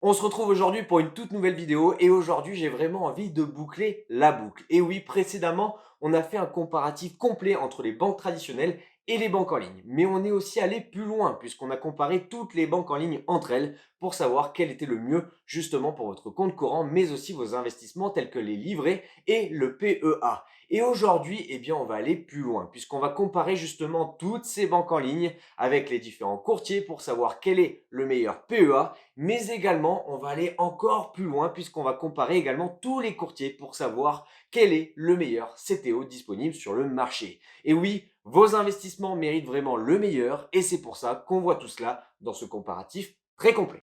On se retrouve aujourd'hui pour une toute nouvelle vidéo et aujourd'hui j'ai vraiment envie de boucler la boucle. Et oui, précédemment, on a fait un comparatif complet entre les banques traditionnelles et les banques en ligne. Mais on est aussi allé plus loin puisqu'on a comparé toutes les banques en ligne entre elles pour savoir quel était le mieux justement pour votre compte courant, mais aussi vos investissements tels que les livrets et le PEA. Et aujourd'hui, eh bien, on va aller plus loin puisqu'on va comparer justement toutes ces banques en ligne avec les différents courtiers pour savoir quel est le meilleur PEA, mais également, on va aller encore plus loin puisqu'on va comparer également tous les courtiers pour savoir quel est le meilleur CTO disponible sur le marché. Et oui, vos investissements méritent vraiment le meilleur et c'est pour ça qu'on voit tout cela dans ce comparatif très complet.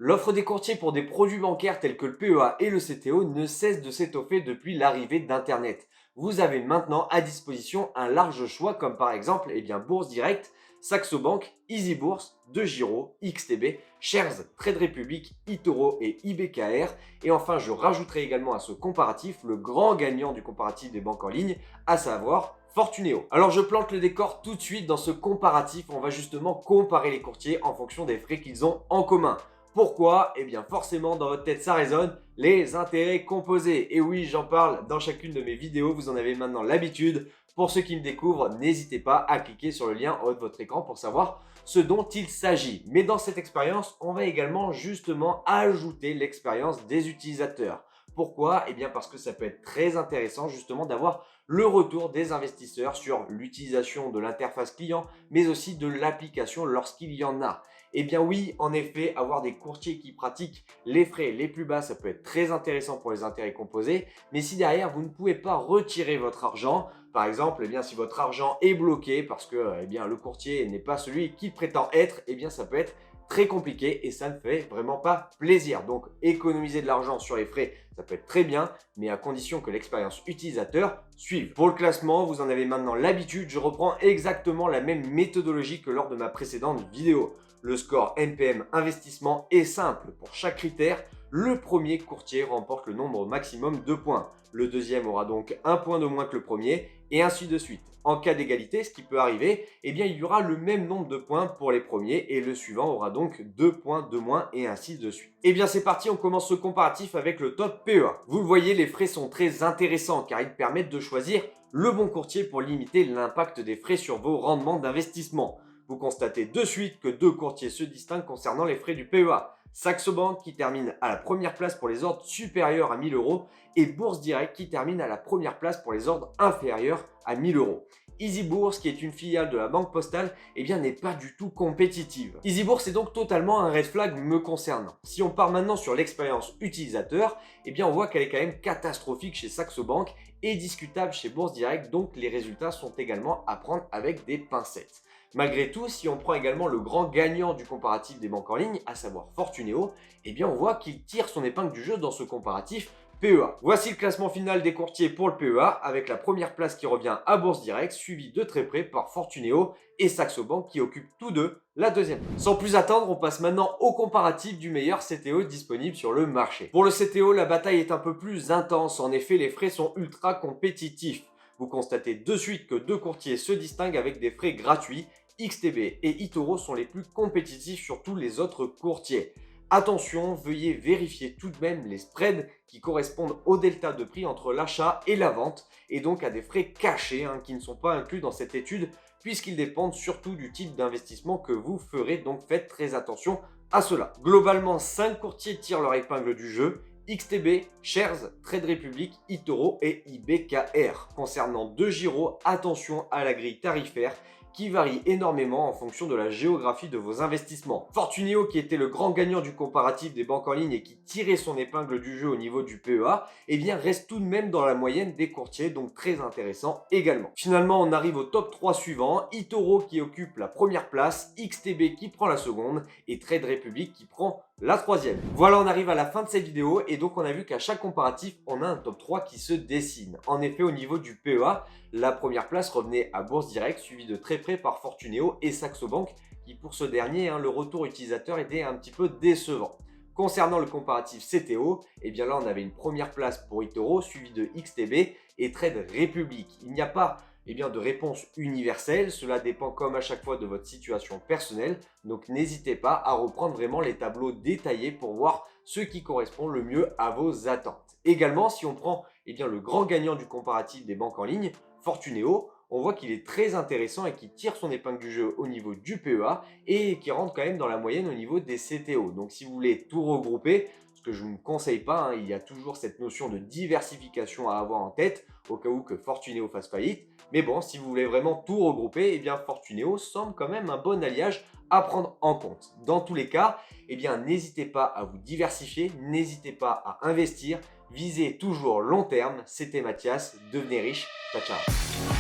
L'offre des courtiers pour des produits bancaires tels que le PEA et le CTO ne cesse de s'étoffer depuis l'arrivée d'Internet. Vous avez maintenant à disposition un large choix comme par exemple Bourse Direct, Saxo Bank, Easy Bourse, DeGiro, XTB, Shares, Trade Republic, eToro et IBKR. Et enfin, je rajouterai également à ce comparatif le grand gagnant du comparatif des banques en ligne, à savoir Fortuneo. Alors je plante le décor tout de suite dans ce comparatif. On va justement comparer les courtiers en fonction des frais qu'ils ont en commun. Pourquoi? Eh bien forcément dans votre tête ça résonne, les intérêts composés. Et oui, j'en parle dans chacune de mes vidéos, vous en avez maintenant l'habitude. Pour ceux qui me découvrent, n'hésitez pas à cliquer sur le lien en haut de votre écran pour savoir ce dont il s'agit. Mais dans cette expérience, on va également justement ajouter l'expérience des utilisateurs. Pourquoi? Eh bien parce que ça peut être très intéressant justement d'avoir le retour des investisseurs sur l'utilisation de l'interface client, mais aussi de l'application lorsqu'il y en a. Eh bien oui, en effet, avoir des courtiers qui pratiquent les frais les plus bas, ça peut être très intéressant pour les intérêts composés. Mais si derrière, vous ne pouvez pas retirer votre argent, par exemple, si votre argent est bloqué parce que le courtier n'est pas celui qu'il prétend être, ça peut être très compliqué et ça ne fait vraiment pas plaisir. Donc, économiser de l'argent sur les frais, ça peut être très bien, mais à condition que l'expérience utilisateur suive. Pour le classement, vous en avez maintenant l'habitude, je reprends exactement la même méthodologie que lors de ma précédente vidéo. Le score NPM investissement est simple. Pour chaque critère, le premier courtier remporte le nombre maximum de points. Le deuxième aura donc un point de moins que le premier et ainsi de suite. En cas d'égalité, ce qui peut arriver, il y aura le même nombre de points pour les premiers et le suivant aura donc 2 points de moins et ainsi de suite. C'est parti, on commence ce comparatif avec le top PEA. Vous le voyez, les frais sont très intéressants car ils permettent de choisir le bon courtier pour limiter l'impact des frais sur vos rendements d'investissement. Vous constatez de suite que deux courtiers se distinguent concernant les frais du PEA. Saxo Bank qui termine à la première place pour les ordres supérieurs à 1000 euros et Bourse Direct qui termine à la première place pour les ordres inférieurs à 1000 euros. Easy Bourse, qui est une filiale de la Banque Postale, n'est pas du tout compétitive. Easy Bourse est donc totalement un red flag me concernant. Si on part maintenant sur l'expérience utilisateur, on voit qu'elle est quand même catastrophique chez Saxo Bank et discutable chez Bourse Direct, donc les résultats sont également à prendre avec des pincettes. Malgré tout, si on prend également le grand gagnant du comparatif des banques en ligne, à savoir Fortuneo, on voit qu'il tire son épingle du jeu dans ce comparatif PEA. Voici le classement final des courtiers pour le PEA, avec la première place qui revient à Bourse Direct, suivi de très près par Fortuneo et Saxo Bank qui occupent tous deux la deuxième place. Sans plus attendre, on passe maintenant au comparatif du meilleur CTO disponible sur le marché. Pour le CTO, la bataille est un peu plus intense, en effet les frais sont ultra compétitifs. Vous constatez de suite que deux courtiers se distinguent avec des frais gratuits. XTB et eToro sont les plus compétitifs sur tous les autres courtiers. Attention, veuillez vérifier tout de même les spreads qui correspondent au delta de prix entre l'achat et la vente et donc à des frais cachés qui ne sont pas inclus dans cette étude puisqu'ils dépendent surtout du type d'investissement que vous ferez, donc faites très attention à cela. Globalement, 5 courtiers tirent leur épingle du jeu. XTB, Shares, Trade Republic, eToro et IBKR. Concernant DeGiro, attention à la grille tarifaire qui varie énormément en fonction de la géographie de vos investissements. Fortuneo, qui était le grand gagnant du comparatif des banques en ligne et qui tirait son épingle du jeu au niveau du PEA, reste tout de même dans la moyenne des courtiers, donc très intéressant également. Finalement, on arrive au top 3 suivant, eToro qui occupe la première place, XTB qui prend la seconde et Trade Republic qui prend la troisième. Voilà, on arrive à la fin de cette vidéo et donc on a vu qu'à chaque comparatif, on a un top 3 qui se dessine. En effet, au niveau du PEA, La première place revenait à Bourse Direct, suivi de très près par Fortuneo et Saxo Bank, qui pour ce dernier, le retour utilisateur était un petit peu décevant. Concernant le comparatif CTO, eh bien là on avait une première place pour eToro, suivi de XTB et Trade Republic. Il n'y a pas de réponse universelle, cela dépend comme à chaque fois de votre situation personnelle, donc n'hésitez pas à reprendre vraiment les tableaux détaillés pour voir ce qui correspond le mieux à vos attentes. Également, si on prend le grand gagnant du comparatif des banques en ligne, Fortuneo, on voit qu'il est très intéressant et qui tire son épingle du jeu au niveau du PEA et qui rentre quand même dans la moyenne au niveau des CTO. Donc si vous voulez tout regrouper, ce que je ne vous conseille pas, il y a toujours cette notion de diversification à avoir en tête au cas où que Fortuneo fasse faillite. Mais bon, si vous voulez vraiment tout regrouper, Fortuneo semble quand même un bon alliage à prendre en compte. Dans tous les cas, n'hésitez pas à vous diversifier, n'hésitez pas à investir, visez toujours long terme. C'était Mathias, devenez riche, ciao ciao.